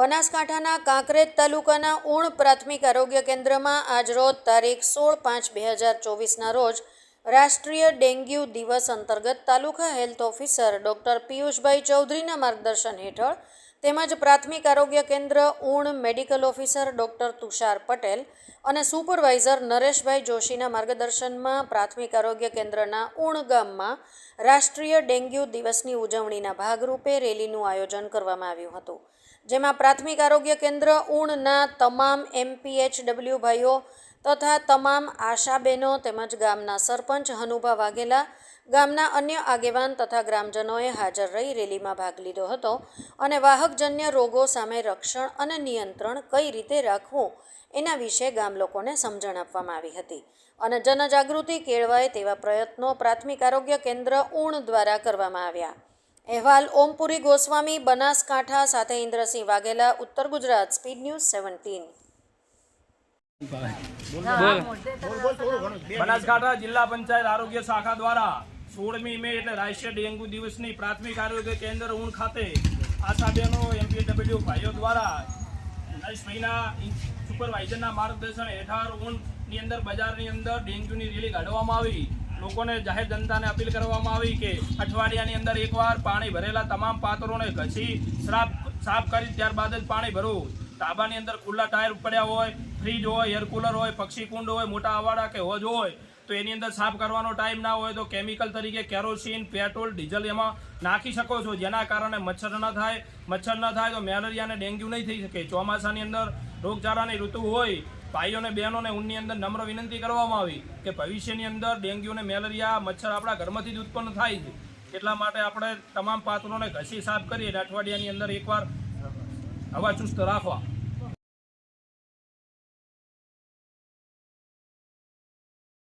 બનાસકાંઠાના કાંકરેજ તાલુકાના ઉણ પ્રાથમિક આરોગ્ય કેન્દ્રમાં આજરોજ તારીખ 16/5/2024ના રોજ રાષ્ટ્રીય ડેન્ગ્યુ દિવસ અંતર્ગત taluka health officer doctor Piyushbhai ચૌધરીના માર્ગદર્શન હેઠળ તેમજ પ્રાથમિક આરોગ્ય કેન્દ્ર ઉણ medical officer doctor Tushar Patel અને સુપરવાઇઝર નરેશભાઈ જોશીના માર્ગદર્શનમાં પ્રાથમિક આરોગ્ય કેન્દ્રના ઉણ ગામમાં રાષ્ટ્રીય ડેન્ગ્યુ દિવસની ઉજવણીના ભાગરૂપે રેલીનું આયોજન કરવામાં આવ્યું હતું, જેમાં પ્રાથમિક આરોગ્ય કેન્દ્ર ઉણના તમામ MPHW ભાઈઓ તથા તમામ આશાબેનો તેમજ ગામના સરપંચ હનુભા વાઘેલા, ગામના અન્ય આગેવાન તથા ગ્રામજનોએ હાજર રહી રેલીમાં ભાગ લીધો હતો અને વાહકજન્ય રોગો સામે રક્ષણ અને નિયંત્રણ કઈ રીતે રાખવું એના વિશે ગામ લોકોને સમજણ આપવામાં આવી હતી અને જનજાગૃતિ કેળવાય તેવા પ્રયત્નો પ્રાથમિક આરોગ્ય કેન્દ્ર ઉણ દ્વારા કરવામાં આવ્યા. અહેવાલ ઓમપુરી ગોસ્વામી, બનાસકાંઠા સાથે ઇન્દ્રસિંહ વાઘેલા, ઉત્તર ગુજરાત, સ્પીડ ન્યૂઝ 17. બનાસકાંઠા જિલ્લા પંચાયત આરોગ્ય શાખા દ્વારા 16મી મે એટલે રાષ્ટ્રીય ડેન્ગ્યુ દિવસની પ્રાથમિક આરોગ્ય કેન્દ્ર ઉણ ખાતે આશાબેનો MPHW ભાઈઓ દ્વારા નરેશભાઈના સુપરવાઇઝરના માર્ગદર્શન હેઠળ ઉણની અંદર બજારની અંદર ડેન્ગ્યુની રેલી કાઢવામાં આવી. લોકોને જાહેર જનતાને અપીલ કરવામાં આવી કે અઠવાડિયાની અંદર એકવાર પાણી ભરેલા તમામ પાત્રોને ઘસી સાફ કરી ત્યારબાદ જ પાણી ભરવું. ધાબાની અંદર ખુલ્લા ટાયર પડ્યા હોય, ફ્રીજ હોય, એર કુલર હોય, પક્ષી કુંડ હોય, મોટા અવાડા કે હોજ હોય તો એની અંદર સાફ કરવાનો ટાઈમ ના હોય તો કેમિકલ તરીકે કેરોસીન, પેટ્રોલ, ડીઝલ એમાં નાખી શકો છો, જેના કારણે મચ્છર ન થાય તો મેલેરિયા અને ડેન્ગ્યુ નહીં થઈ શકે. ચોમાસાની અંદર રોગચાળાની ઋતુ હોય, ભાઈઓને બહેનોને ઉનની અંદર નમ્ર વિનંતી કરવામાં આવી કે ભવિષ્યની અંદર ડેન્ગ્યુ અને મેલેરિયા મચ્છર આપણા ઘરમાંથી જ ઉત્પન્ન થાય છે, એટલા માટે આપણે તમામ પાત્રોને ઘસી સાફ કરી અને અઠવાડિયાની અંદર એકવાર હવા ચુસ્ત રાખવા.